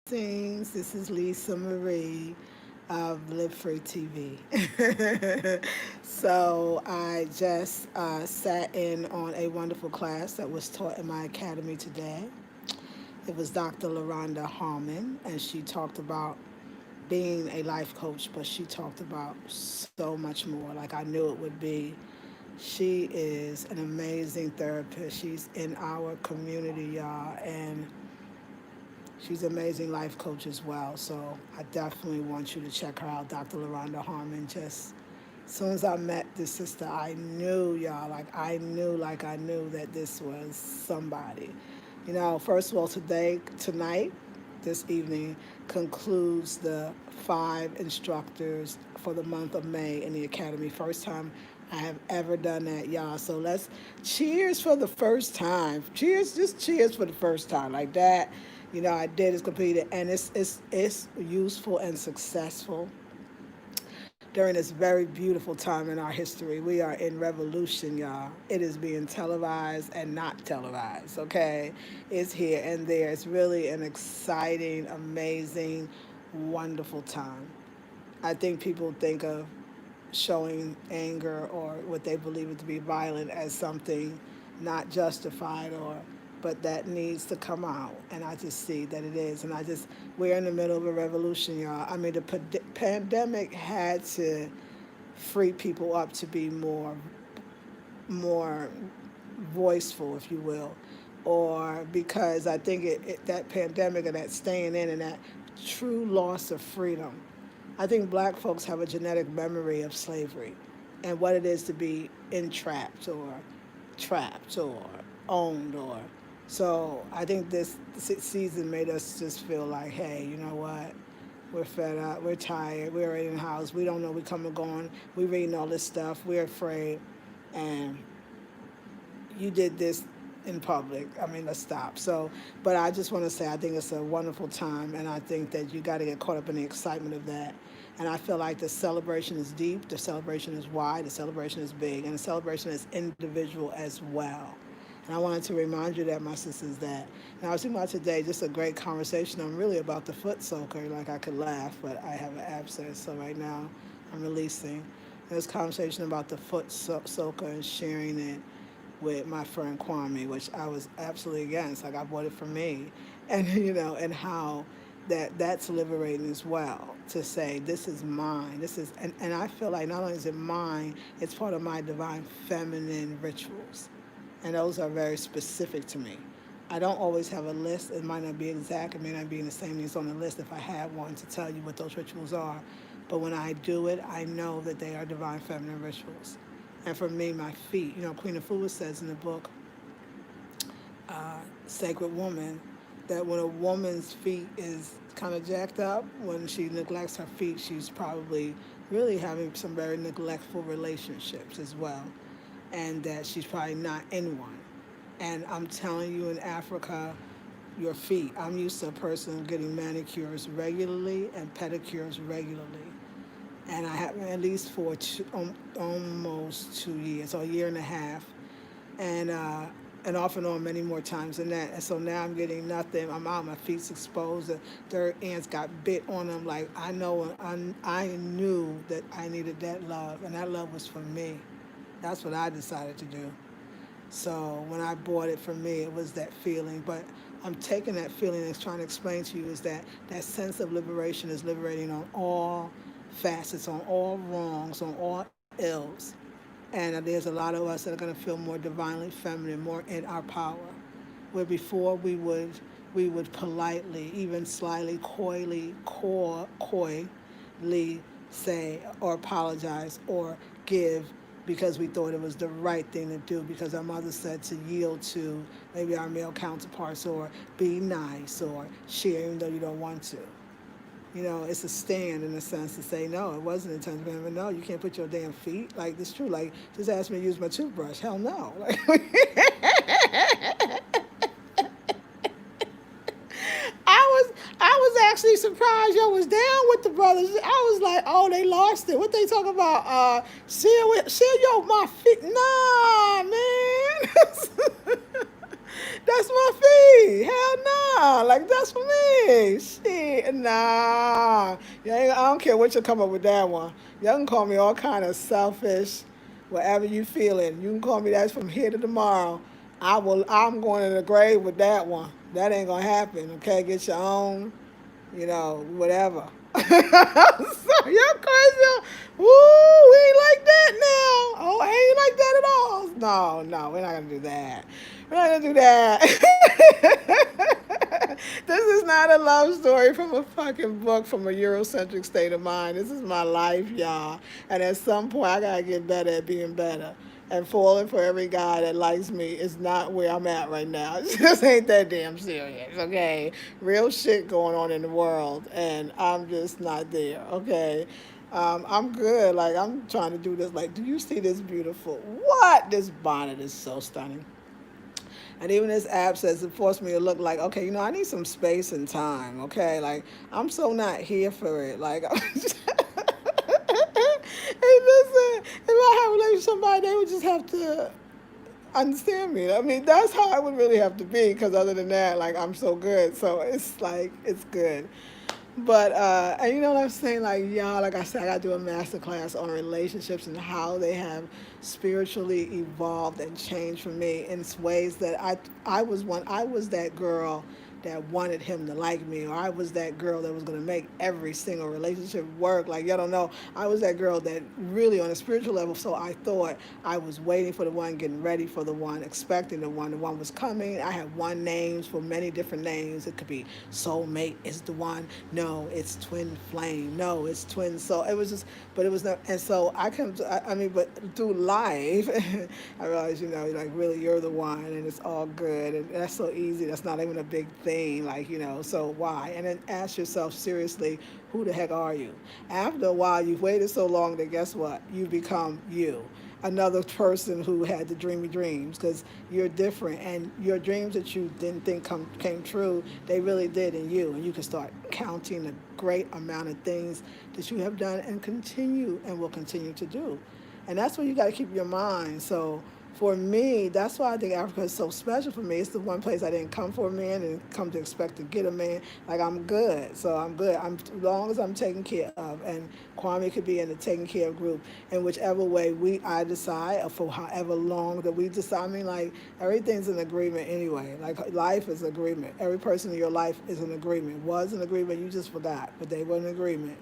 Blessings. This is Lisa Marie of Live Free TV. So I just sat in on a wonderful class that was taught in my academy today. It was Dr. LaRonda Harmon, and she talked about being a life coach, but she talked about so much more. Like I knew it would be. She is an amazing therapist. She's in our community, y'all, and she's an amazing life coach as well. So I definitely want you to check her out, Dr. LaRonda Harmon. Just as soon as I met this sister, I knew, y'all, like I knew that this was somebody. First of all, tonight, this evening, concludes the 5 instructors for the month of May in the Academy. First time I have ever done that, y'all. So let's cheers for the first time. Cheers, just cheers for the first time. Like that, I did, it's completed, and it's useful and successful during this very beautiful time in our history. We are in revolution, y'all. It is being televised and not televised, okay? It's here and there. It's really an exciting, amazing, wonderful time. I think people think of showing anger or what they believe to be violent as something not justified, or but that needs to come out, and I just see that it is. And we're in the middle of a revolution, y'all. I mean, the pandemic had to free people up to be more voiceful, if you will, or because I think that pandemic and that staying in and that true loss of freedom. I think black folks have a genetic memory of slavery and what it is to be entrapped or trapped or owned, or so I think this season made us just feel like, hey, you know what? We're fed up. We're tired. We're already in the house. We don't know we come and going. We reading all this stuff. We're afraid, and you did this in public. I mean, let's stop. So, but I just want to say I think it's a wonderful time, and I think that you got to get caught up in the excitement of that. And I feel like the celebration is deep, the celebration is wide, the celebration is big, and the celebration is individual as well. And I wanted to remind you that, my sisters, that. And I was thinking about today, just a great conversation. I'm really about the foot soaker. Like I could laugh, but I have an abscess, so right now I'm releasing. This conversation about the soaker and sharing it with my friend Kwame, which I was absolutely against. Like I bought it for me, and and how that's liberating as well to say this is mine. This is and I feel like not only is it mine, it's part of my divine feminine rituals, and those are very specific to me. I don't always have a list. It might not be exact. It may not be in the same things on the list if I had one to tell you what those rituals are. But when I do it, I know that they are divine feminine rituals. And for me, my feet, Queen of Afua says in the book, Sacred Woman, that when a woman's feet is kind of jacked up, when she neglects her feet, she's probably really having some very neglectful relationships as well. And that she's probably not in one. And I'm telling you, in Africa, your feet, I'm used to a person getting manicures regularly and pedicures regularly. And I have at least for almost 2 years, or a year and a half, and and off and on many more times than that. And so now I'm getting nothing. I'm out, my feet's exposed. The third ants got bit on them. Like I knew that I needed that love, and that love was for me. That's what I decided to do. So when I bought it for me, it was that feeling. But I'm taking that feeling and trying to explain to you is that that sense of liberation is liberating on all facets, on all wrongs, on all ills. And there's a lot of us that are going to feel more divinely feminine, more in our power. Where before we would politely, even slightly coyly say or apologize or give because we thought it was the right thing to do because our mother said to yield to maybe our male counterparts or be nice or share even though you don't want to. It's a stand in a sense to say no, it wasn't intentional. But no, you can't put your damn feet. Like it's true. Like just ask me to use my toothbrush. Hell no. Like I was actually surprised y'all was down with the brothers. I was like, oh, they lost it. What they talking about? Share your my feet. Nah, man. That's my fee. Hell no. Like, that's for me. Shit, nah. I don't care what you come up with that one. Y'all can call me all kind of selfish, whatever you feeling. You can call me that from here to tomorrow. I'm going in the grave with that one. That ain't gonna happen. Okay, get your own, whatever. So you're crazy. Woo, we ain't like that now. Oh, ain't like that at all. No, no, we're not gonna do that. We're not gonna do that. This is not a love story from a fucking book from a Eurocentric state of mind. This is my life, y'all. And at some point, I gotta get better at being better. And falling for every guy that likes me is not where I'm at right now. It just ain't that damn serious, okay? Real shit going on in the world, and I'm just not there, okay? I'm good. Like, I'm trying to do this. Like, do you see this beautiful? What? This bonnet is so stunning. And even this app says it forced me to look like, okay, I need some space and time, okay? Like, I'm so not here for it. Like, hey, listen, if I have a relationship with somebody, they would just have to understand me. I mean, that's how I would really have to be, because other than that, like, I'm so good. So it's like, it's good. But and you know what I'm saying? Like, y'all, like I said, I gotta do a master class on relationships and how they have spiritually evolved and changed for me in ways that I was that girl that wanted him to like me, or I was that girl that was gonna make every single relationship work. Like, y'all don't know, I was that girl that really on a spiritual level. So I thought I was waiting for the one, getting ready for the one, expecting the one. The one was coming. I had one names for many different names. It could be soulmate is the one. No, it's twin flame. No, it's twin soul. It was just, but it was not. And so I come to, I mean, but through life, I realized, like, really you're the one, and it's all good. And that's so easy. That's not even a big thing. Like, so why? And then ask yourself seriously, who the heck are you? After a while, you've waited so long that guess what? You become you, another person who had the dreamy dreams, because you're different, and your dreams that you didn't think came true, they really did in you. And you can start counting the great amount of things that you have done and continue and will continue to do. And that's where you got to keep your mind. So for me, that's why I think Africa is so special for me. It's the one place I didn't come for a man and come to expect to get a man. Like, I'm good, so I'm good. As long as I'm taken care of, and Kwame could be in the taken care of group in whichever way I decide, or for however long that we decide. I mean, like, everything's an agreement anyway. Like, life is agreement. Every person in your life is an agreement. Was an agreement, you just forgot, but they were an agreement.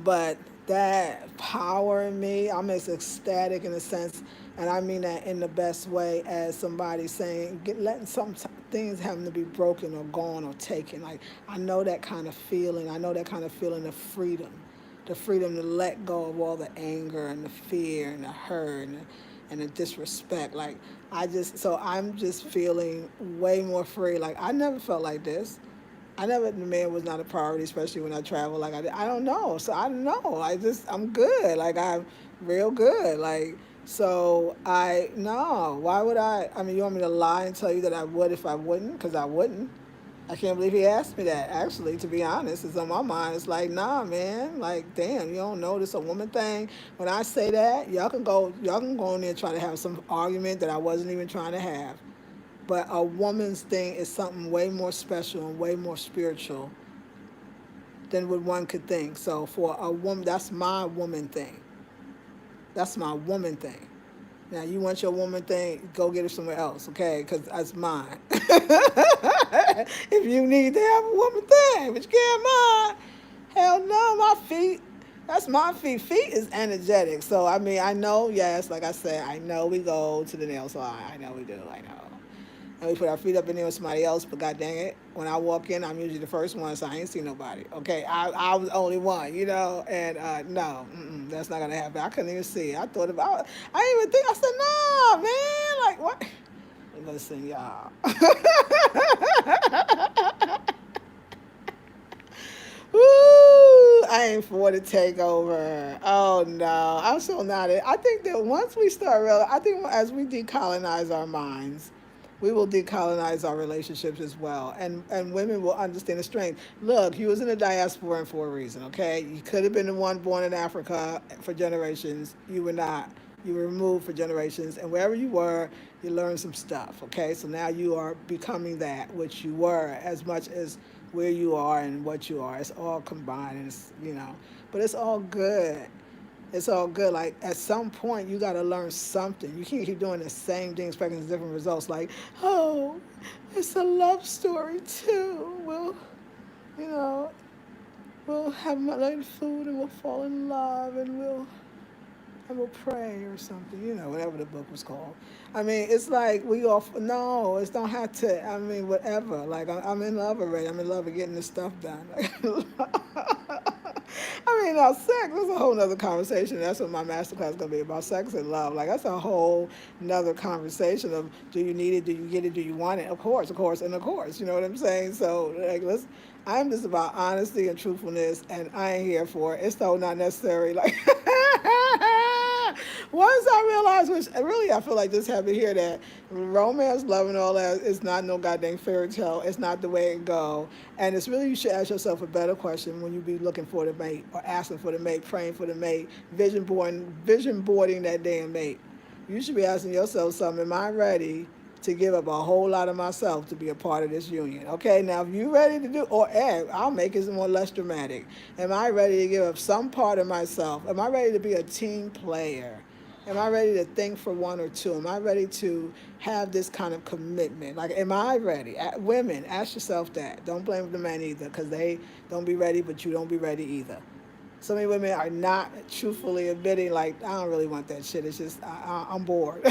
But that power in me, I'm as ecstatic in a sense, and I mean that in the best way, as somebody saying, letting some things having to be broken or gone or taken. Like, I know that kind of feeling. I know that kind of feeling of freedom, the freedom to let go of all the anger and the fear and the hurt and the disrespect. Like, so I'm just feeling way more free. Like, I never felt like this. I never, the man was not a priority, especially when I travel. Like, I don't know. So I don't know. I'm good. Like, I'm real good. Like, so no. Why would I? I mean, you want me to lie and tell you that I would if I wouldn't? Because I wouldn't. I can't believe he asked me that. Actually, to be honest, it's on my mind. It's like, nah, man. Like, damn, you don't know this a woman thing. When I say that, y'all can go in there and try to have some argument that I wasn't even trying to have. But a woman's thing is something way more special and way more spiritual than what one could think. So for a woman, that's my woman thing. That's my woman thing. Now, you want your woman thing, go get it somewhere else, okay? Because that's mine. If you need to have a woman thing, but you can't have mine. Hell no, my feet. That's my feet. Feet is energetic. So, I mean, I know, yes, like I said, I know we go to the nail salon. I know we do. I know. And we put our feet up in there with somebody else, but god dang it, when I walk in, I'm usually the first one, so I ain't see nobody. Okay, I was the only one, and no, that's not gonna happen. I couldn't even see. I thought about, I didn't even think. I said, nah, man, like what? Listen, y'all. Woo! I ain't for the takeover. Oh no, I'm so not it. I think that once we start I think as we decolonize our minds, we will decolonize our relationships as well, and women will understand the strength. Look, you was in the diaspora for a reason. Okay, you could have been the one born in Africa for generations. You were not. You were removed for generations, and wherever you were, you learned some stuff. Okay, so now you are becoming that which you were, as much as where you are and what you are. It's all combined, and but it's all good. It's all good. Like at some point, you got to learn something. You can't keep doing the same thing, expecting different results. Like, oh, it's a love story too. You know, we'll have my little food and we'll fall in love and we'll pray or something, whatever the book was called. I mean, it's like we all, no, it don't have to, I mean, whatever. Like, I'm in love already. I'm in love with getting this stuff done. I mean, now sex is a whole nother conversation. That's what my masterclass is going to be about, sex and love. Like, that's a whole nother conversation of do you need it, do you get it, do you want it? Of course, and of course. You know what I'm saying? So, like, I'm just about honesty and truthfulness, and I ain't here for it. It's so not necessary. Like, once I realized, which really I feel like just having to hear that romance, love, and all that is not no goddamn fairy tale. It's not the way it go. And it's really, you should ask yourself a better question when you be looking for the mate or asking for the mate, praying for the mate, vision boarding that damn mate. You should be asking yourself something. Am I ready to give up a whole lot of myself to be a part of this union? Okay, now if you ready to do, or I'll make it more less dramatic. Am I ready to give up some part of myself? Am I ready to be a team player? Am I ready to think for one or two? Am I ready to have this kind of commitment? Like, am I ready? Women, ask yourself that. Don't blame the men either, because they don't be ready, but you don't be ready either. So many women are not truthfully admitting, like, I don't really want that shit. It's just, I'm bored.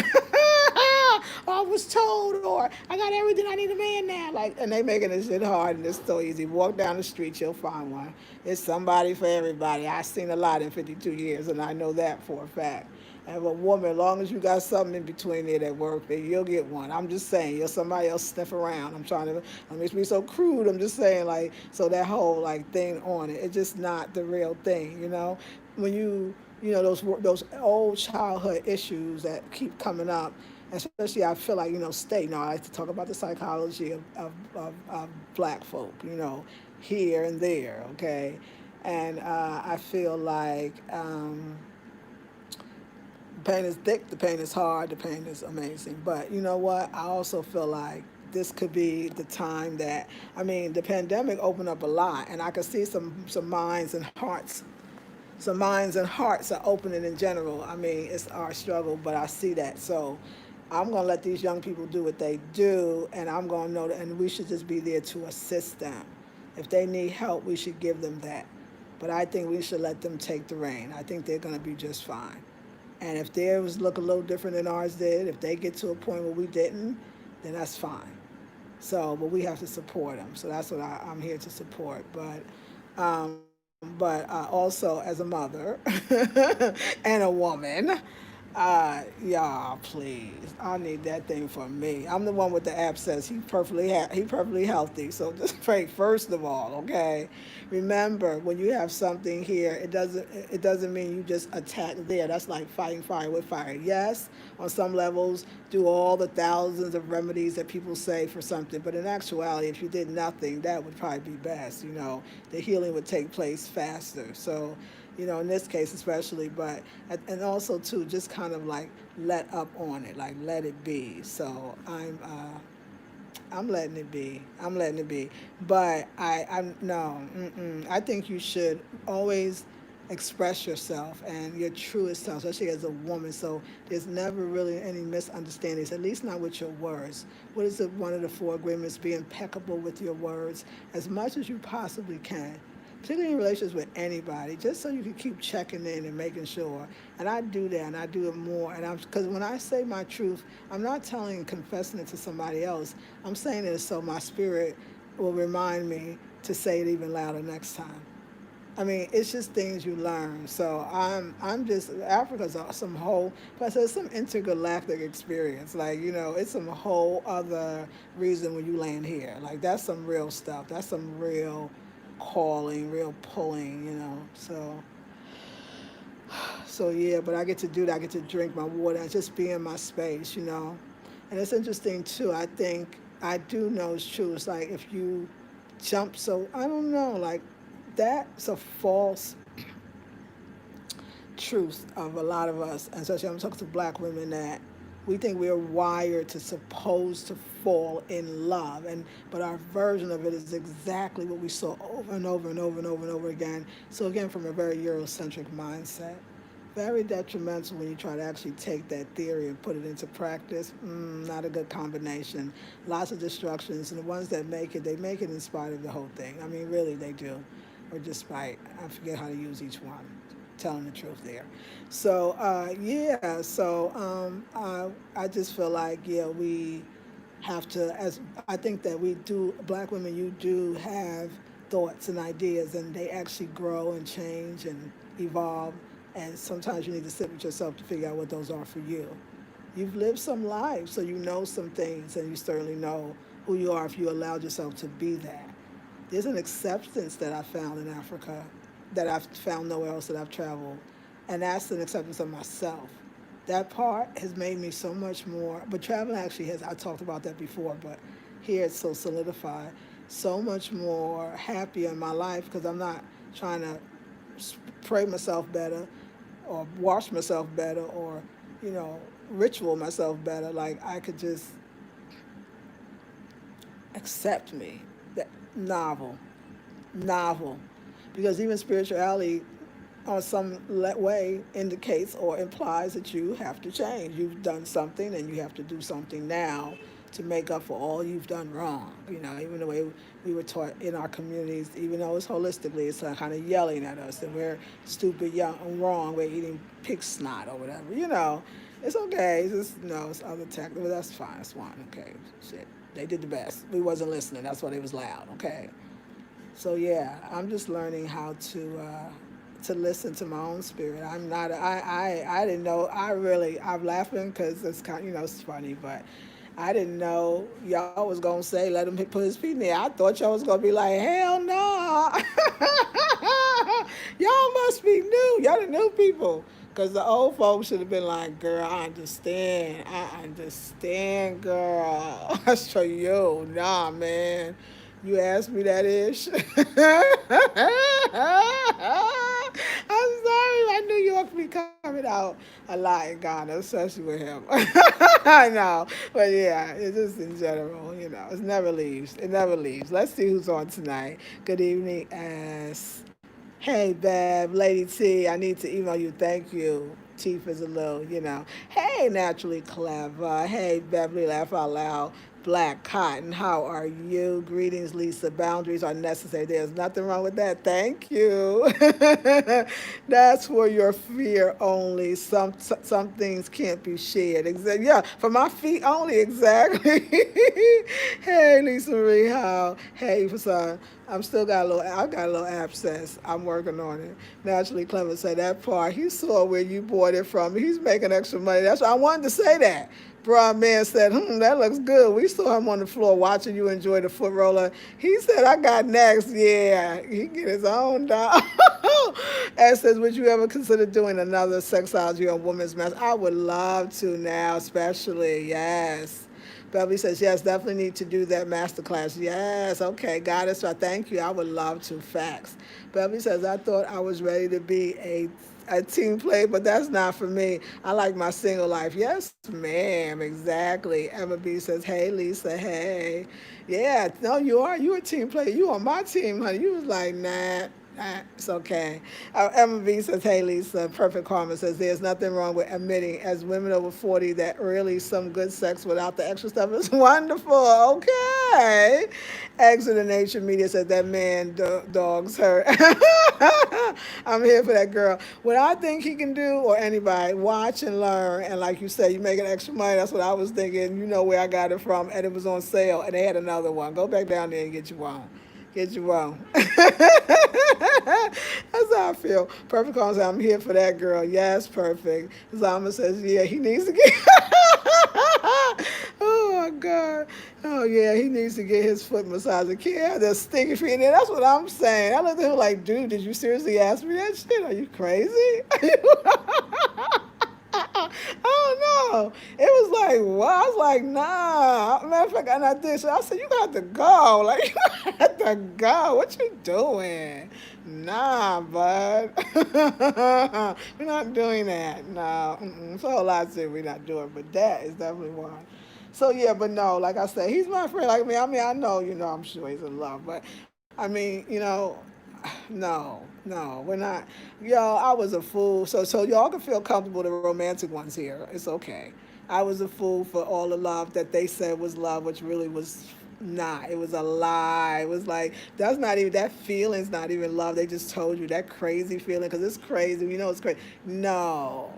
I was told, or I got everything I need a man now. Like, and they making this shit hard, and it's so easy. Walk down the street, you'll find one. It's somebody for everybody. I've seen a lot in 52 years, and I know that for a fact. And a woman, as long as you got something in between there that work, then you'll get one. I'm just saying, you'll somebody else sniff around. I'm trying to, I mean, it's be so crude. I'm just saying, like, so that whole like thing on it, it's just not the real thing. When those old childhood issues that keep coming up, especially I feel like state. I like to talk about the psychology of black folk. Here and there. Okay, and I feel like. The pain is thick, the pain is hard, the pain is amazing. But you know what? I also feel like this could be the time that, I mean, the pandemic opened up a lot, and I could see some minds and hearts. Some minds and hearts are opening in general. I mean, it's our struggle, but I see that. So I'm going to let these young people do what they do, and I'm going to know that, and we should just be there to assist them. If they need help, we should give them that. But I think we should let them take the reign. I think they're going to be just fine. And if theirs look a little different than ours did, if they get to a point where we didn't, then that's fine. So, but we have to support them. So that's what I'm here to support. But also as a mother and a woman, y'all, please. I need that thing for me. I'm the one with the app says he perfectly healthy. So just pray first of all, okay? Remember, when you have something here, it doesn't mean you just attack there. That's like fighting fire with fire. Yes, on some levels, do all the thousands of remedies that people say for something, but in actuality, if you did nothing, that would probably be best. The healing would take place faster. So in this case especially, but and also too, just kind of like let up on it, like let it be. So I'm letting it be. I'm letting it be. But I'm no. I think you should always express yourself and your truest self, especially as a woman. So there's never really any misunderstandings, at least not with your words. What is it? One of the four agreements: be impeccable with your words as much as you possibly can, particularly in relationships with anybody, just so you can keep checking in and making sure. And I do that, and I do it more. And because when I say my truth, I'm not telling and confessing it to somebody else. I'm saying it so my spirit will remind me to say it even louder next time. I mean, it's just things you learn. So I'm just Africa's some whole, plus it's some intergalactic experience. Like it's some whole other reason when you land here. Like that's some real stuff. That's some real calling, real pulling. So yeah. But I get to do that. I get to drink my water and just be in my space. And it's interesting too. I think I do know it's true. It's like if you I don't know, like that's a false truth of a lot of us, and especially I'm talking to black women, that we think we are wired to supposed to fall in love, and but our version of it is exactly what we saw over and over and over and over and over again. So again, from a very Eurocentric mindset, very detrimental when you try to actually take that theory and put it into practice. Not a good combination. Lots of destructions, and the ones that make it, they make it in spite of the whole thing. I mean, really, they do, or despite. I forget how to use each one. Telling the truth there. So yeah, so I just feel like, yeah, we have to, as I think that we do, black women, you do have thoughts and ideas, and they actually grow and change and evolve. And sometimes you need to sit with yourself to figure out what those are for you. You've lived some life, so you know some things, and you certainly know who you are if you allowed yourself to be that. There's an acceptance that I found in Africa that I've found nowhere else that I've traveled, and that's an acceptance of myself. That part has made me so much more. But traveling actually has. I talked about that before, but here it's so solidified. So much more happier in my life because I'm not trying to pray myself better, or wash myself better, or you know ritual myself better. Like I could just accept me. That novel, novel, because even spirituality on some way indicates or implies that you have to change. You've done something and you have to do something now to make up for all you've done wrong. You know, even the way we were taught in our communities, even though it's holistically, it's kind of yelling at us that we're stupid, young, and wrong. We're eating pig snot or whatever. You know, it's okay. It's just, it's other tech. But that's fine. It's fine. Okay, shit. They did the best. We wasn't listening. That's why they was loud. Okay. So yeah, I'm just learning how to listen to my own spirit. I'm not. I didn't know. I'm laughing because it's kind. It's funny, but I didn't know y'all was gonna say let him put his feet in there. I thought y'all was gonna be like hell no. Y'all must be new. Y'all the new people. Because the old folks should have been like, girl, I understand. I understand, girl. That's for you. Nah, man. You asked me that ish. I'm sorry, my New York be coming out a lot in Ghana, especially with him. I know. But yeah, it's just in general, it never leaves. It never leaves. Let's see who's on tonight. Good evening, S. Hey, Bev, Lady T, I need to email you. Thank you. Teeth is a little. Hey, Naturally Clever. Hey, Beverly, Laugh Out Loud. Black Cotton, how are you? Greetings, Lisa. Boundaries are necessary. There's nothing wrong with that. Thank you. That's for your fear only. Some things can't be shared. Exactly. Yeah, for my feet only. Exactly. Hey, Lisa Marie, how? Hey, son. I got a little abscess. I'm working on it. Naturally Clever said that part. He saw where you bought it from. He's making extra money. That's why I wanted to say that. Broad man said, that looks good. We saw him on the floor watching you enjoy the foot roller. He said, I got next. Yeah, he get his own dog. And says, would you ever consider doing another sexology on women's mess? I would love to now, especially. Yes. Beverly says, yes, definitely need to do that masterclass. Yes, okay, got it. So thank you. I would love to. Facts. Beverly says, I thought I was ready to be a team player, but that's not for me. I like my single life. Yes, ma'am, exactly. Emma B says, hey, Lisa, hey. Yeah, no, you are. You a team player. You on my team, honey. You was like, nah. It's okay. Emma B says, hey, Lisa. Perfect Karma says, there's nothing wrong with admitting as women over 40 that really some good sex without the extra stuff is wonderful. Okay. Exit of Nature Media says, that man dogs hurt. I'm here for that girl. What I think he can do, or anybody, watch and learn. And like you said, you making extra money. That's what I was thinking. You know where I got it from. And it was on sale. And they had another one. Go back down there and get you one. Get you wrong. That's how I feel. Perfect Calm says, I'm here for that girl. Yes, perfect. Zama says, yeah, he needs to get. Oh, my God. Oh, yeah, he needs to get his foot massaged. He can't have that stinky feet in there. That's what I'm saying. I looked at him like, dude, did you seriously ask me that shit? Are you crazy? Oh It was like, what? I was like, nah. Matter of fact, and I did. So I said, you got to go. Like, you got to go. What you doing? Nah, bud. We're not doing that. No. Mm-mm. So a lot of things we're not doing, but that is definitely one. So yeah, but no, like I said, he's my friend. Like me, I know, I'm sure he's in love, but I mean, no, no, we're not. Yo, I was a fool. So y'all can feel comfortable. The romantic ones here, it's okay. I was a fool for all the love that they said was love, which really was not. It was a lie. It was like that's not even that feeling's not even love. They just told you that crazy feeling because it's crazy. You know it's crazy. No,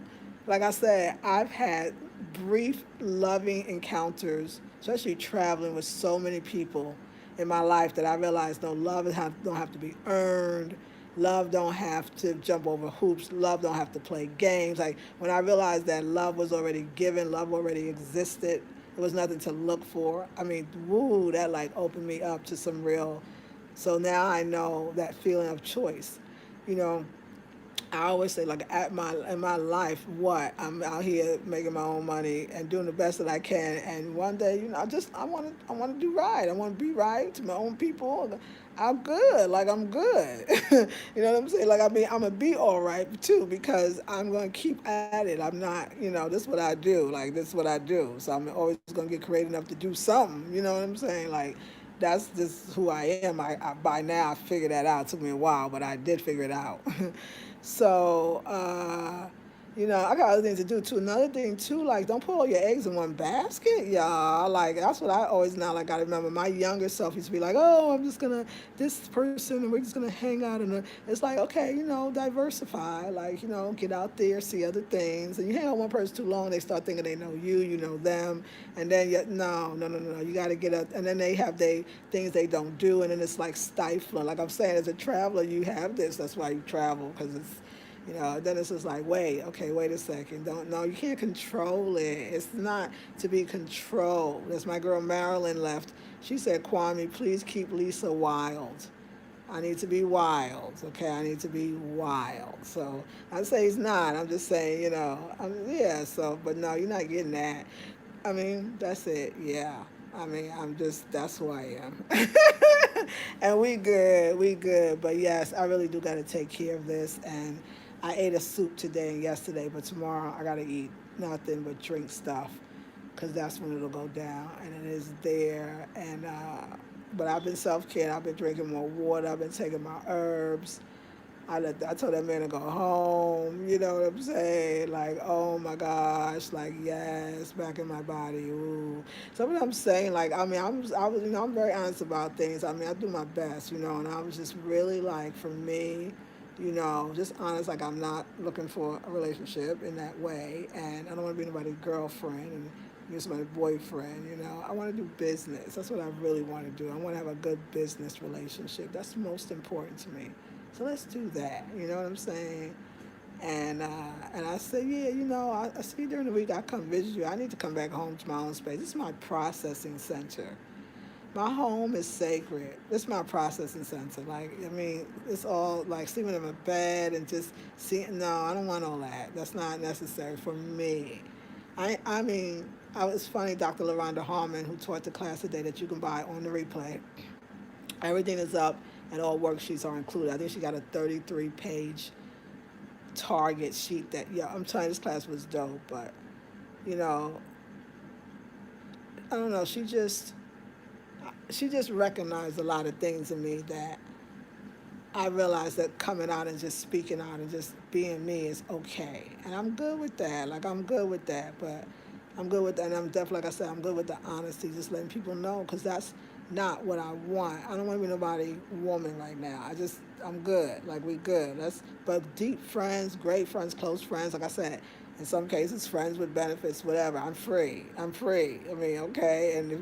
like I said, I've had brief loving encounters, especially traveling with so many people in my life that I realized no love don't have to be earned. Love don't have to jump over hoops. Love don't have to play games. Like when I realized that love was already given, love already existed. It was nothing to look for. I mean, woo, that like opened me up to some real. So now I know that feeling of choice. You know, I always say like at my in my life, what I'm out here making my own money and doing the best that I can. And one day, I want to do right. I want to be right to my own people. I'm good. Like I'm good. You know what I'm saying? Like I mean, I'm gonna be all right too because I'm gonna keep at it. I'm not. This is what I do. Like this is what I do. So I'm always gonna get creative enough to do something. You know what I'm saying? Like that's just who I am. I by now I figured that out. It took me a while, but I did figure it out. So, I got other things to do too. Another thing too, like don't put all your eggs in one basket, y'all. Like that's what I always now like. I remember my younger self used to be like, oh, I'm just gonna this person, and we're just gonna hang out, and it's like, okay, diversify. Like get out there, see other things, and you hang out with one person too long, they start thinking they know you, you know them, and then yet no, no, no, no, no. You got to get up, and then they have they things they don't do, and then it's like stifling. Like I'm saying, as a traveler, you have this. That's why you travel because it's then it's just like, wait, okay, wait a second. Don't no, you can't control it. It's not to be controlled. As my girl Marilyn left, she said, Kwame, please keep Lisa wild. I need to be wild, okay? I need to be wild. So I say he's not. I'm just saying, yeah. So, but no, you're not getting that. I mean, that's it. Yeah. I mean, that's who I am. And we good. But yes, I really do got to take care of this. And I ate a soup today and yesterday, but tomorrow I got to eat nothing but drink stuff because that's when it'll go down. And it is there. But I've been self care. I've been drinking more water. I've been taking my herbs. I told that man to go home. You know what I'm saying? Like, oh my gosh, like yes, back in my body. Ooh. So what I'm saying, like, I mean, I was, I'm very honest about things. I mean, I do my best, and I was just really like, for me, just honest. Like, I'm not looking for a relationship in that way, and I don't want to be anybody's girlfriend and be somebody's boyfriend. I want to do business. That's what I really want to do. I want to have a good business relationship. That's most important to me. So let's do that. You know what I'm saying? And I said, yeah, I see you during the week. I come visit you. I need to come back home to my own space. This is my processing center. My home is sacred. This is my processing center. Like, I mean, it's all like sleeping in my bed and just seeing. No, I don't want all that. That's not necessary for me. I mean, it's funny, Dr. LaRonda Harmon, who taught the class today that you can buy on the replay. Everything is up and all worksheets are included. I think she got a 33-page target sheet that, yeah, I'm telling you, this class was dope, but, you know, I don't know, she just recognized a lot of things in me that I realized that coming out and just speaking out and just being me is okay. And I'm good with that. Like, I'm good with that. But I'm good with that. And I'm definitely, like I said, I'm good with the honesty, just letting people know, because that's not what I want. I don't want to be nobody woman right now. I'm good. Like, we good. But deep friends, great friends, close friends, like I said, in some cases, friends with benefits, whatever. I'm free. I'm free. I mean, okay. And if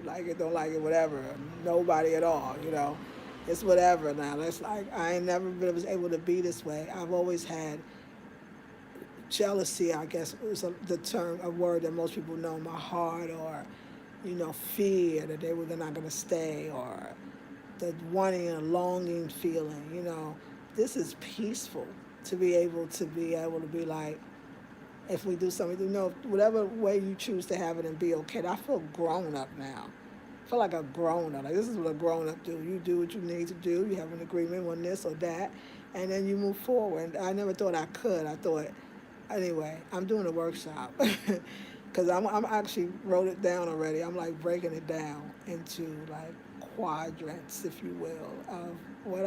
like it, don't like it, whatever. Nobody at all, it's whatever now. That's like I ain't never been was able to be this way. I've always had jealousy, I guess is the term, a word that most people know in my heart, or fear that they were not going to stay, or the wanting and longing feeling. This is peaceful to be able to be like, If we do something, whatever way you choose to have it and be okay. I feel grown up now. I feel like a grown up. Like this is what a grown up do. You do what you need to do. You have an agreement on this or that, and then you move forward. I never thought I could. I thought, anyway, I'm doing a workshop because I'm actually wrote it down already. I'm like breaking it down into like quadrants, if you will, of what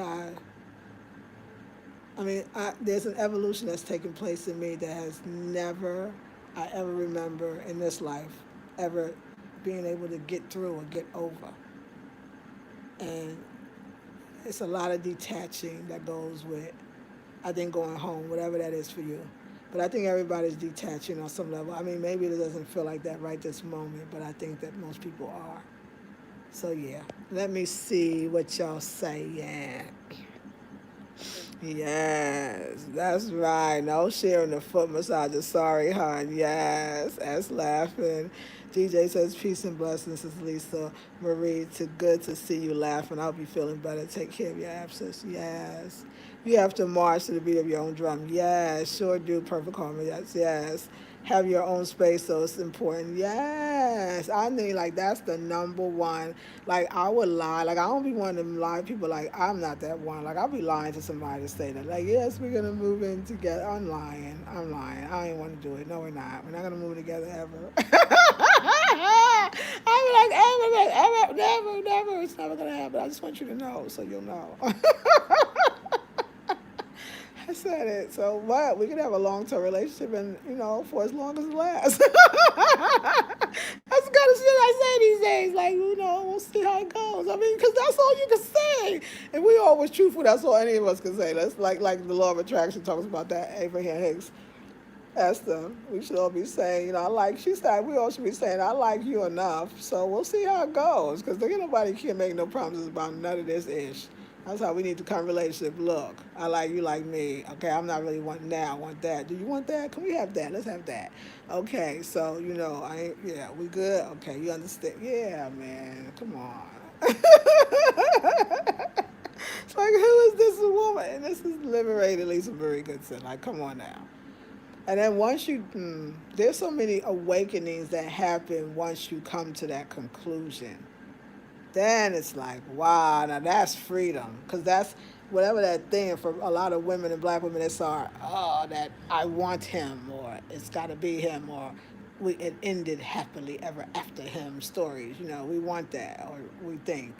there's an evolution that's taken place in me that has never, I ever remember in this life, ever being able to get through or get over. And it's a lot of detaching that goes with, I think, going home, whatever that is for you. But I think everybody's detaching on some level. I mean, maybe it doesn't feel like that right this moment, but I think that most people are. So yeah, let me see what y'all say. Yeah. Yes, that's right. No sharing the foot massager. Sorry, hon. Yes, that's laughing. DJ says peace and blessings. This is Lisa Marie. To good to see you laughing. I hope you're feeling better. Take care of your absence. Yes. You have to march to the beat of your own drum. Yes, sure do. Perfect harmony. Yes, yes. Have your own space, so it's important. Yes, I mean, like that's the number one. Like I would lie. Like I don't be one of them lie people. Like I'm not that one. Like I'll be lying to somebody to say that. Like yes, we're gonna move in together. I'm lying. I'm lying. I ain't want to do it. No, we're not. We're not gonna move in together ever. I'm like ever, never, never. It's never gonna happen. I just want you to know, so you'll know. I said it. So what? We can have a long term relationship and, for as long as it lasts. That's the kind of shit I say these days. Like, we'll see how it goes. I mean, because that's all you can say. If we all was truthful, that's all any of us can say. That's like the law of attraction talks about that. Abraham Hicks. That's them. We should all be saying, she said, we all should be saying, I like you enough. So we'll see how it goes. Because nobody can make no promises about none of this ish. That's how we need to come relationship. Look, I like you like me. Okay, I'm not really wanting that. I want that. Do you want that? Can we have that? Let's have that. Okay, so, yeah, we good? Okay, you understand? Yeah, man, come on. It's like, who is this woman? And this is liberated Lisa Marie Goodson. Like, come on now. And then there's so many awakenings that happen once you come to that conclusion. Then it's like, wow, now that's freedom. Because that's whatever that thing for a lot of women and black women that saw, oh, that I want him, or it's got to be him, or it ended happily ever after him stories. We want that, or we think.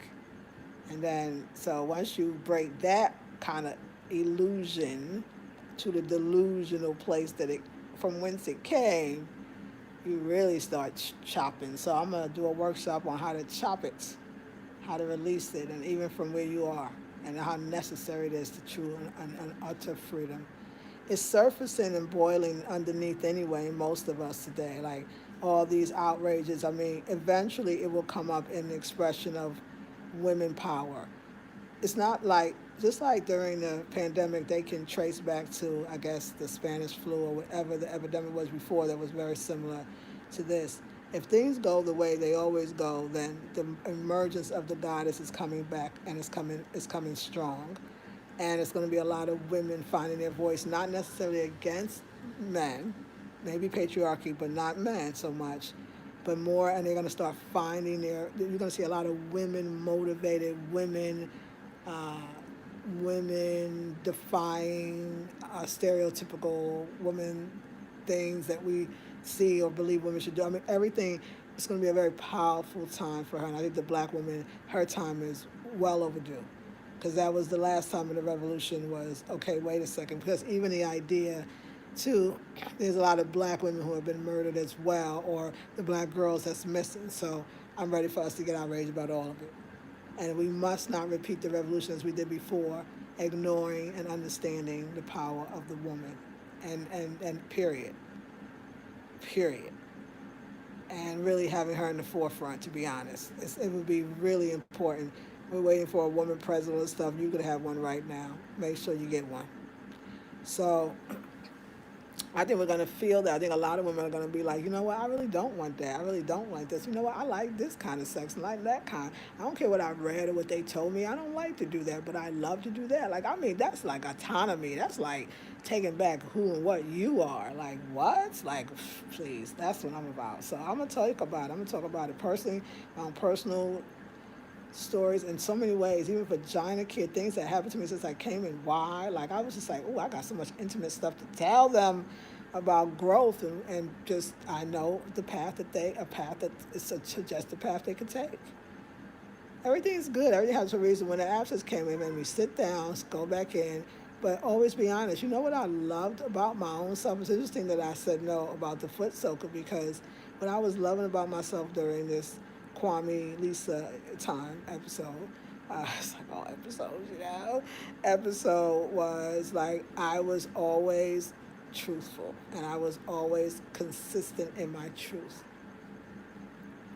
And then, so once you break that kind of illusion to the delusional place from whence it came, you really start chopping. So I'm gonna do a workshop on how to chop it, how to release it, and even from where you are, and how necessary it is to true and utter freedom. It's surfacing and boiling underneath anyway in most of us today. Like all these outrages. I mean, eventually it will come up in the expression of women power. It's not like, just like during the pandemic, they can trace back to, I guess, the Spanish flu or whatever the epidemic was before that was very similar to this. If things go the way they always go, then the emergence of the goddess is coming back, and it's coming strong. And it's going to be a lot of women finding their voice, not necessarily against men, maybe patriarchy, but not men so much, but more, and they're going to start finding you're going to see a lot of women motivated, uh, women defying stereotypical women things that we see or believe women should do. I mean, everything. It's going to be a very powerful time for her, and I think the black woman, her time is well overdue, because that was the last time in the revolution was, okay, wait a second, because even the idea too, there's a lot of black women who have been murdered as well, or the black girls that's missing. So I'm ready for us to get outraged about all of it. And we must not repeat the revolution as we did before, ignoring and understanding the power of the woman. And period. Period. And really having her in the forefront, to be honest. It would be really important. We're waiting for a woman president and stuff. You could have one right now. Make sure you get one. So I think we're gonna feel that. I think a lot of women are gonna be like, you know what, I really don't want that. I really don't like this. You know what, I like this kind of sex, and like that kind. I don't care what I read or what they told me. I don't like to do that, but I love to do that. Like, I mean, that's like autonomy. That's like taking back who and what you are. Like, what? Like, please, that's what I'm about. So I'm gonna talk about it. I'm gonna talk about it personally, personal stories in so many ways, even vagina kid, things that happened to me since I came in. Why? Like, I was just like, oh, I got so much intimate stuff to tell them about growth, and just, I know the path that a path that is a suggested path they could take. Everything's good. Everything has a reason. When the abscess came in, made me sit down, go back in, but always be honest. You know what I loved about my own self? It's interesting that I said no about the foot soaker, because what I was loving about myself during this Kwame Lisa time episode, it's like all episodes, episode was like I was always truthful, and I was always consistent in my truth,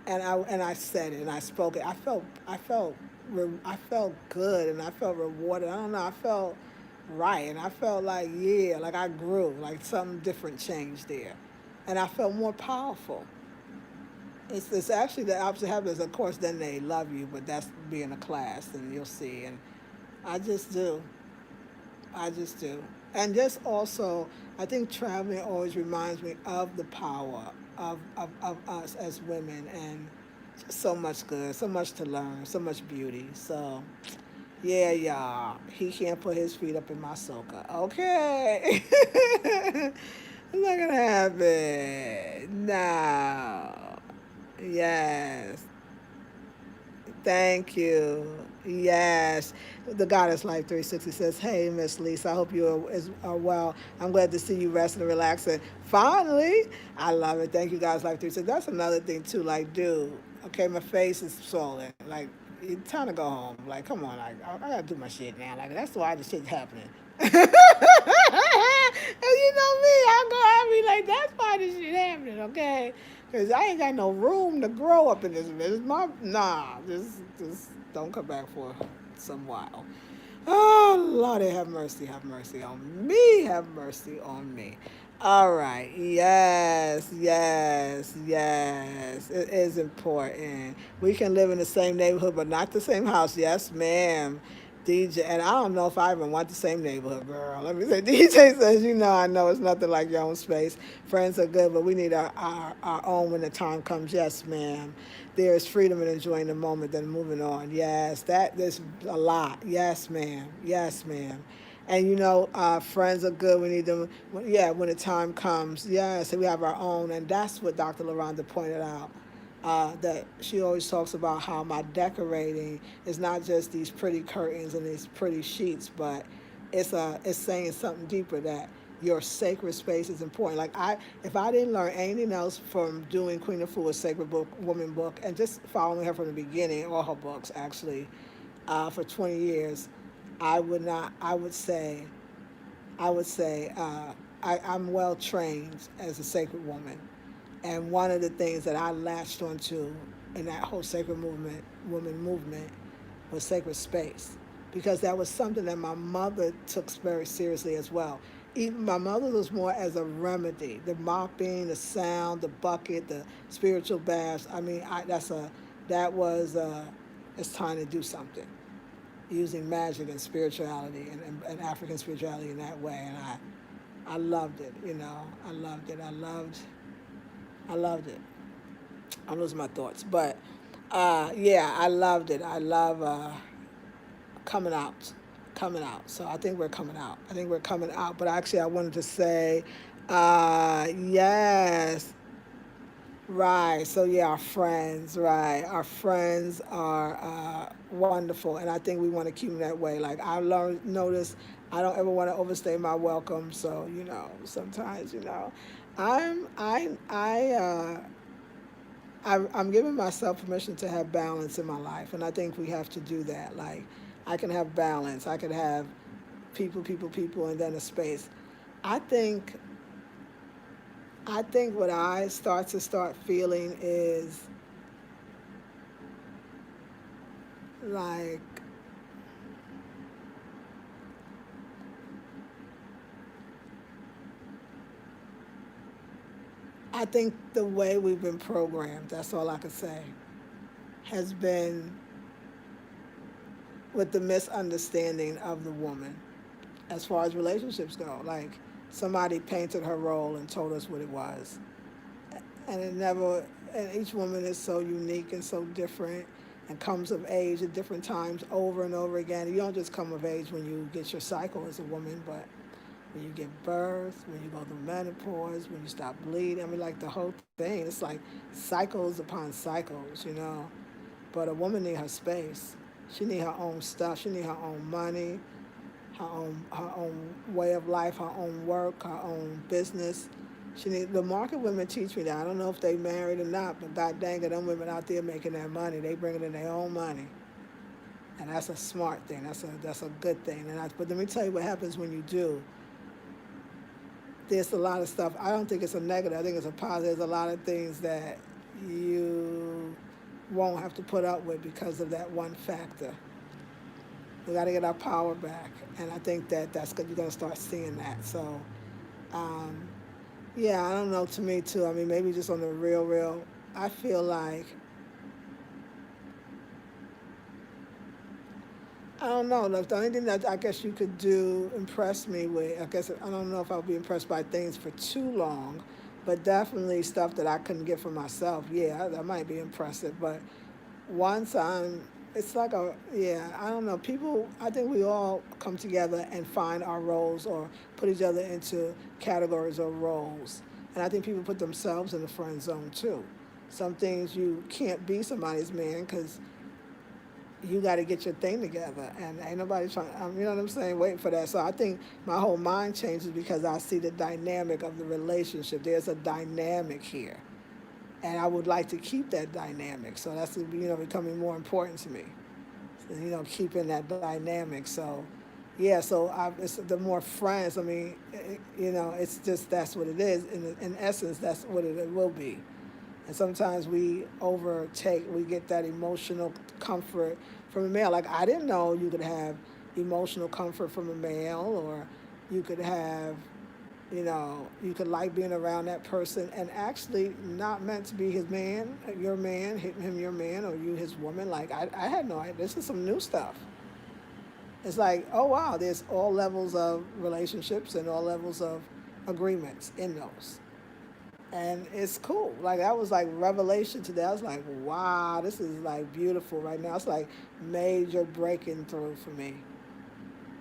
and I said it and I spoke it. I felt good, and I felt rewarded. I don't know. I felt right, and I felt like, yeah, like I grew, like something different changed there, and I felt more powerful. It's actually the opposite happens. Of course, then they love you, but that's being a class, and you'll see. And I just do. I just do. And just also, I think traveling always reminds me of the power of us as women, and just so much good, so much to learn, so much beauty. So, yeah, y'all. He can't put his feet up in my soca. Okay. It's not going to happen. No. Yes. Thank you. Yes. The Goddess Life 360 says, hey, Miss Lisa, I hope you are well. I'm glad to see you resting and relaxing. Finally. I love it. Thank you, Goddess Life 360. That's another thing, too. Like, dude, okay, my face is swollen. Like, it's time to go home. Like, come on. Like, I got to do my shit now. Like, that's why the shit's happening. And you know me, I be like, that's why this shit happening, okay? Because I ain't got no room to grow up in this business. Just don't come back for some while. Oh, Lord, have mercy on me, have mercy on me. All right, yes, yes, yes. It is important. We can live in the same neighborhood, but not the same house. Yes, ma'am. DJ, and I don't know if I even want the same neighborhood, girl. Let me say, DJ says, I know it's nothing like your own space. Friends are good, but we need our own when the time comes. Yes, ma'am. There is freedom in enjoying the moment, then moving on. Yes, there's a lot. Yes, ma'am. Yes, ma'am. And friends are good. We need them. Yeah, when the time comes. Yeah, so we have our own, and that's what Dr. LaRonda pointed out. That she always talks about how my decorating is not just these pretty curtains and these pretty sheets, but it's saying something deeper, that your sacred space is important. Like, if I didn't learn anything else from doing Queen of Fool's Sacred Book, Woman book, and just following her from the beginning, all her books actually, for 20 years, I would not. I'm well trained as a sacred woman, and one of the things that I latched onto in that whole sacred woman movement, was sacred space, because that was something that my mother took very seriously as well. Even my mother was more as a remedy, the mopping, the sound, the bucket, the spiritual baths. I mean, that was it's time to do something, using magic and spirituality, and African spirituality in that way. And I loved it. I loved it. I loved it. I'm losing my thoughts, but yeah, I loved it. I love coming out, coming out. So I think we're coming out. I think we're coming out. But actually, I wanted to say, yes, right. So yeah, our friends, right? Our friends are wonderful, and I think we want to keep them that way. Like, I learned, notice, I don't ever want to overstay my welcome. So sometimes, I I'm giving myself permission to have balance in my life, and I think we have to do that. Like, I can have balance. I could have people, and then a space. I think what I start feeling is like I think the way we've been programmed, that's all I could say, has been with the misunderstanding of the woman as far as relationships go. Like somebody painted her role and told us what it was. And it never, and each woman is so unique and so different and comes of age at different times over and over again. You don't just come of age when you get your cycle as a woman, but when you give birth, when you go through menopause, when you stop bleeding. I mean, like the whole thing. It's like cycles upon cycles, you know. But a woman need her space. She need her own stuff. She need her own money, her own way of life, her own work, her own business. She need the market women teach me that. I don't know if they married or not, but god dang it, them women out there making that money. They bringing in their own money, and that's a smart thing. That's a good thing. But let me tell you what happens when you do. There's a lot of stuff. I don't think it's a negative. I think it's a positive. There's a lot of things that you won't have to put up with because of that one factor. We got to get our power back, and I think that that's good. You're gonna start seeing that. So, um, yeah, I don't know. To me too. I mean, maybe just on the real, real. I feel like I don't know. Look, the only thing that I guess you could do impress me with, I guess I don't know if I'll be impressed by things for too long, but definitely stuff that I couldn't get for myself. Yeah, that might be impressive. But once it's like yeah, I don't know. People, I think we all come together and find our roles or put each other into categories or roles. And I think people put themselves in the friend zone too. Some things you can't be somebody's man because you got to get your thing together, and ain't nobody trying. You know what I'm saying? Waiting for that. So I think my whole mind changes because I see the dynamic of the relationship. There's a dynamic here, and I would like to keep that dynamic. So that's becoming more important to me. So, keeping that dynamic. So yeah. So it's the more friends. I mean, it's just that's what it is. In essence, that's what it will be. And sometimes we get that emotional comfort from a male. Like, I didn't know you could have emotional comfort from a male, or you could have, you could like being around that person and actually not meant to be his man, your man, him your man, or you his woman. Like, I had no idea. This is some new stuff. It's like, oh wow, there's all levels of relationships and all levels of agreements in those, and it's cool. Like, that was like revelation today. I was like, wow, this is like beautiful right now. It's like major breaking through for me.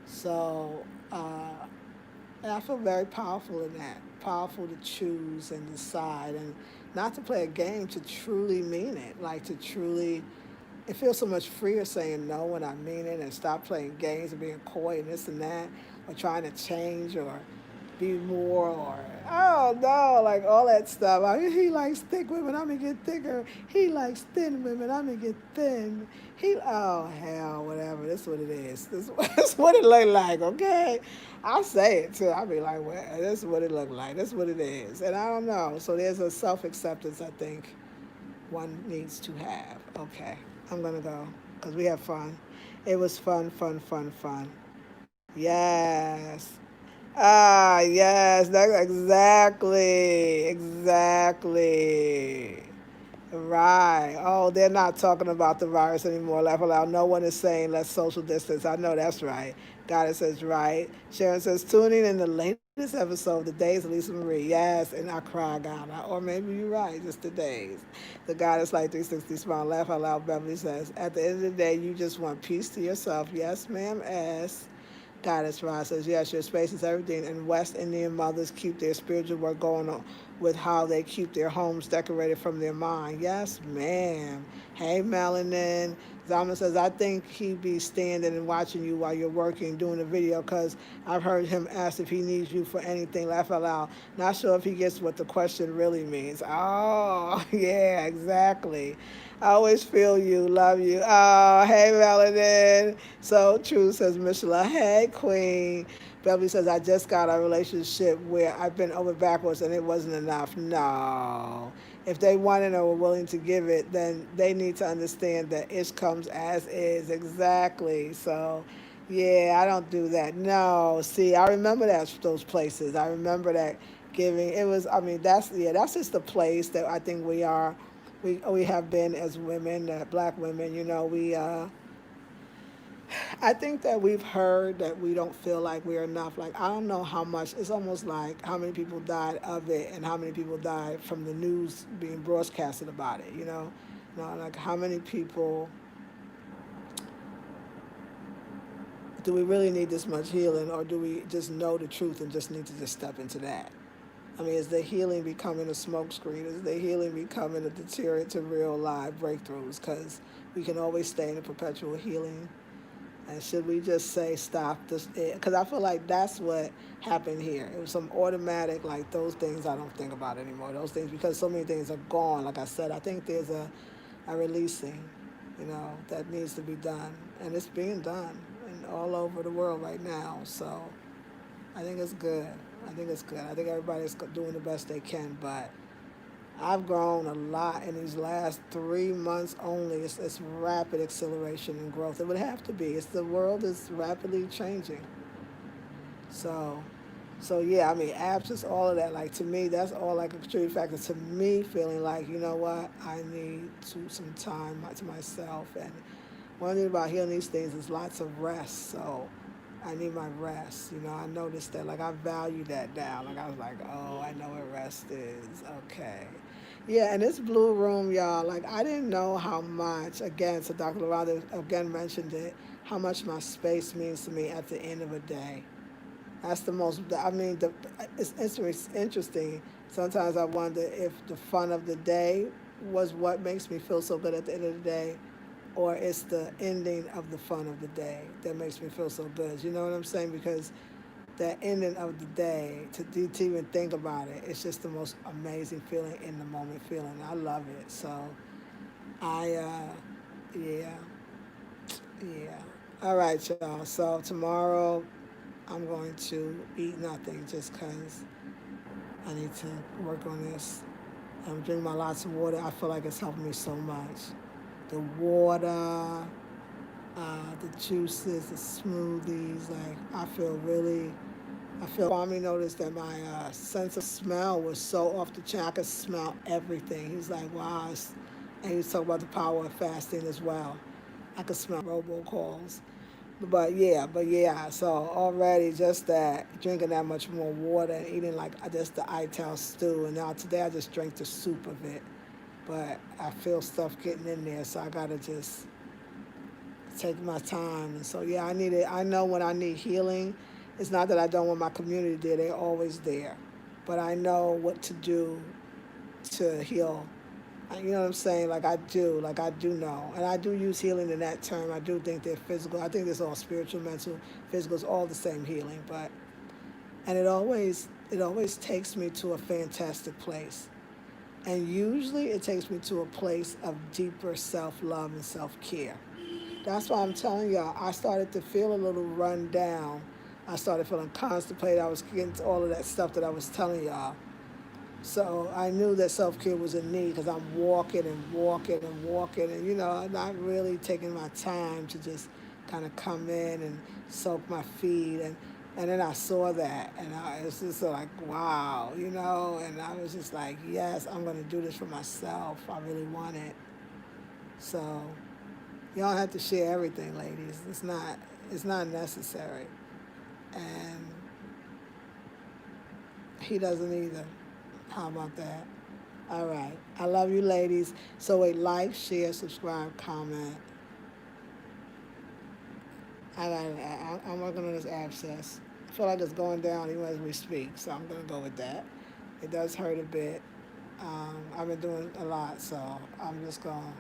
So, and I feel very powerful in that. Powerful to choose and decide, and not to play a game, to truly mean it. Like, to truly, it feels so much freer saying no when I mean it, and stop playing games and being coy and this and that, or trying to change or be more, or oh no, like all that stuff. He likes thick women, I'm gonna get thicker. He likes thin women, I'm gonna get thin. Oh hell, whatever. This is what it is. This is what it look like. Okay, I say it too. I be like, well, this is what it look like. This is what it is, and I don't know. So there's a self acceptance I think one needs to have. Okay, I'm gonna go because we have fun. It was fun, fun, fun, fun. Yes. Ah, yes, that's exactly, exactly. Right. Oh, they're not talking about the virus anymore. Laugh aloud. No one is saying let's social distance. I know that's right. Goddess says right. Sharon says tuning in the latest episode, the days of Lisa Marie. Yes, and I cry, God. Or maybe you're right, just the days. The Goddess like 360 smile. Laugh out loud. Beverly says, at the end of the day, you just want peace to yourself. Yes, ma'am. S. Goddess Ra says, yes, your space is everything. And West Indian mothers keep their spiritual work going on with how they keep their homes decorated from their mind. Yes, ma'am. Hey, Melanin. Zama says, I think he'd be standing and watching you while you're working, doing a video, because I've heard him ask if he needs you for anything. Laugh out loud. Not sure if he gets what the question really means. Oh, yeah, exactly. I always feel you, love you. Oh, hey, Melanin. So true, says Michelle. Hey, Queen. Beverly says, I just got a relationship where I've been over backwards and it wasn't enough. No. If they wanted or were willing to give it, then they need to understand that ish comes as is. Exactly. So, yeah, I don't do that. No. See, I remember those places. I remember that giving. It was, I mean, that's, yeah, that's just the place that I think we are. We have been as women, black women, I think that we've heard that we don't feel like we're enough. Like, I don't know how much, it's almost like how many people died of it and how many people died from the news being broadcasted about it, you know? Like how many people do we really need this much healing, or do we just know the truth and just need to just step into that? I mean, is the healing becoming a smokescreen? Is the healing becoming a deterrent to real live breakthroughs? Because we can always stay in a perpetual healing. And should we just say stop this? Because I feel like that's what happened here. It was some automatic, like those things I don't think about anymore. Those things, because so many things are gone. Like I said, I think there's a releasing, that needs to be done. And it's being done and all over the world right now. So I think it's good. I think it's good. I think everybody's doing the best they can. But I've grown a lot in these last 3 months only. It's rapid acceleration and growth. It would have to be. It's the world is rapidly changing. So, so yeah. I mean, apps is all of that. Like to me, that's all like a contributing factor to me feeling like what I need some time to myself. And one thing about healing these things is lots of rest. So I need my rest. I noticed that. Like I value that now. Like I was like, oh, I know what rest is. Okay. Yeah, and this blue room, y'all. Like I didn't know how much. Again, so Dr. Lorada again mentioned it. How much my space means to me at the end of a day. That's the most. I mean, it's interesting. Sometimes I wonder if the fun of the day was what makes me feel so good at the end of the day, or it's the ending of the fun of the day that makes me feel so good. You know what I'm saying? Because that ending of the day, to even think about it, it's just the most amazing feeling in the moment feeling. I love it. So yeah, yeah. All right, y'all. So tomorrow I'm going to eat nothing just because I need to work on this. I'm drinking my lots of water. I feel like it's helping me so much. The water, the juices, the smoothies. Like I feel. Kwame noticed that my sense of smell was so off the chain. I could smell everything. He was like, wow. And he was talking about the power of fasting as well. I could smell robocalls. But yeah. So already just that drinking that much more water and eating like just the ital stew. And now today I just drank the soup of it. But I feel stuff getting in there, so I gotta just take my time. And so yeah, I need it. I know when I need healing. It's not that I don't want my community there; they're always there. But I know what to do to heal. You know what I'm saying? Like I do know, and I do use healing in that term. I do think they're physical. I think it's all spiritual, mental, physical. It's all the same healing. But and it always takes me to a fantastic place. And usually it takes me to a place of deeper self love and self care. That's why I'm telling y'all, I started to feel a little run down. I started feeling constipated. I was getting to all of that stuff that I was telling y'all. So I knew that self care was a need because I'm walking and walking and walking and, not really taking my time to just kind of come in and soak my feet. And then I saw that and it was just like, wow, and I was just like, yes, I'm going to do this for myself. I really want it. So you don't have to share everything, ladies. It's not necessary. And he doesn't either. How about that? All right. I love you, ladies. So wait, like, share, subscribe, comment. I'm working on this abscess. I feel like it's going down even as we speak, so I'm gonna go with that. It does hurt a bit. I've been doing a lot, so I'm just gonna.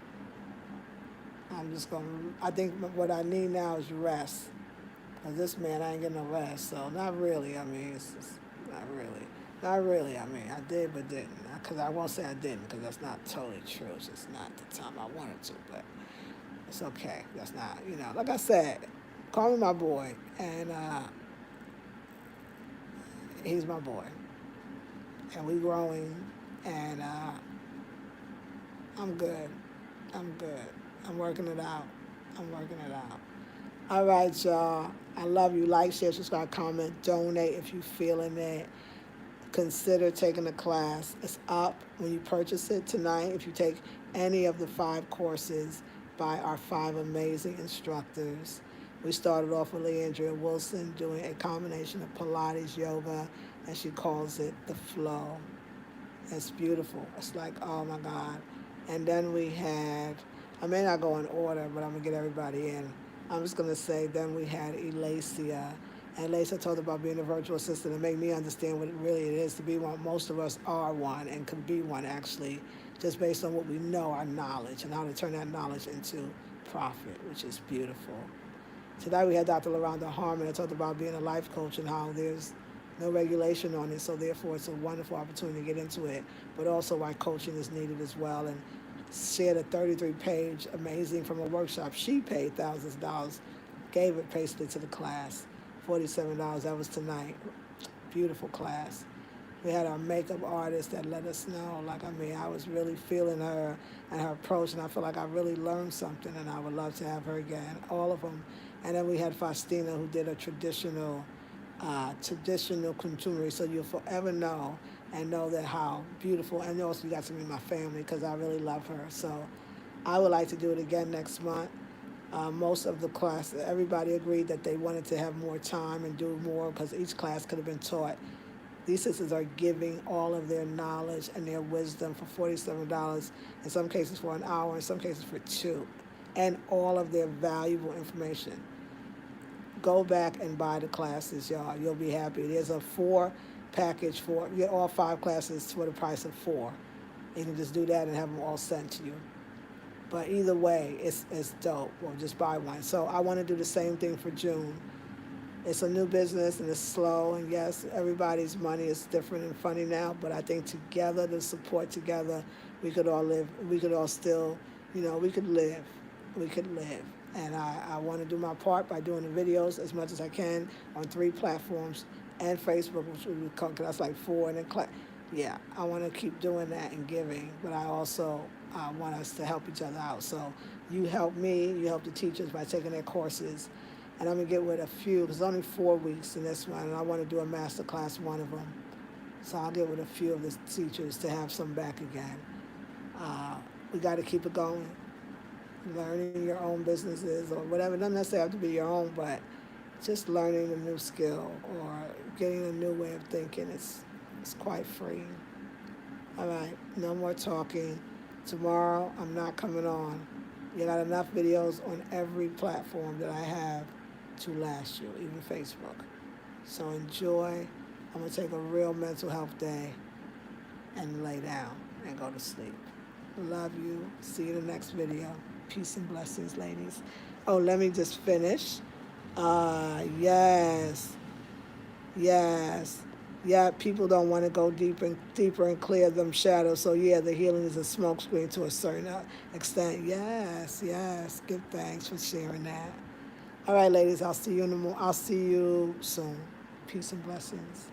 I think what I need now is rest. Cause this man, I ain't getting no rest. So not really. I mean, it's just not really. Not really. I mean, I did but didn't. Because I won't say I didn't, because that's not totally true. It's just not the time I wanted to. But it's okay. That's not, like I said, call me my boy. And he's my boy. And we growing. And I'm good. I'm good. I'm working it out. I'm working it out. All right, y'all. I love you. Like, share, subscribe, comment, donate if you feeling it. consider taking a class. It's up when you purchase it tonight. If you take any of the 5 courses by our 5 amazing instructors, we started off with Leandria Wilson doing a combination of Pilates, yoga, and she calls it the flow. It's beautiful. It's like, oh my God. And then we had, I may not go in order, but I'm going to get everybody in. I'm just going to say, then we had Elacia. And Elacia talked about being a virtual assistant and made me understand what it really is to be one. Most of us are one and could be one, actually, just based on what we know, our knowledge, and how to turn that knowledge into profit, which is beautiful. Today we had Dr. LaRonda Harmon that talked about being a life coach and how there's no regulation on it, so therefore it's a wonderful opportunity to get into it, but also why coaching is needed as well. And shared a 33-page amazing from a workshop. She paid thousands of dollars, gave it basically to the class, $47. That was tonight. Beautiful class. We had our makeup artist that let us know, like, I mean, I was really feeling her and her approach, and I feel like I really learned something, and I would love to have her again, all of them. And then we had Faustina, who did a traditional consumery, so you'll forever know and know that how beautiful, and also you got to meet my family because I really love her. So I would like to do it again next month. Most of the class, everybody agreed that they wanted to have more time and do more because each class could have been taught. These sisters are giving all of their knowledge and their wisdom for $47, in some cases for an hour, in some cases for 2, and all of their valuable information. Go back and buy the classes, y'all. You'll be happy. There's a 4 package for, you get all 5 classes for the price of 4. You can just do that and have them all sent to you. But either way, it's dope. Well, just buy one. So I want to do the same thing for June. It's a new business and it's slow, and yes, everybody's money is different and funny now, but I think together, the support together, we could all live, we could all still, we could live. We could live. And I want to do my part by doing the videos as much as I can on 3 platforms and Facebook, which we call, because that's like 4, and then yeah, I want to keep doing that and giving, but I also want us to help each other out. So you help me, you help the teachers by taking their courses, and I'm going to get with a few. There's only 4 weeks in this one, and I want to do a master class, one of them. So I'll get with a few of the teachers to have some back again. We got to keep it going. Learning your own businesses or whatever. It doesn't necessarily have to be your own, but just learning a new skill or getting a new way of thinking. It's quite freeing. All right, no more talking. Tomorrow I'm not coming on. You got enough videos on every platform that I have to last you, even Facebook. So enjoy. I'm going to take a real mental health day and lay down and go to sleep. Love you. See you in the next video. Peace and blessings, ladies. Oh, let me just finish. Yes. Yeah, people don't want to go deeper and clear them shadows. So yeah, the healing is a smokescreen to a certain extent. Yes. Give thanks for sharing that. All right, ladies. I'll see you soon. Peace and blessings.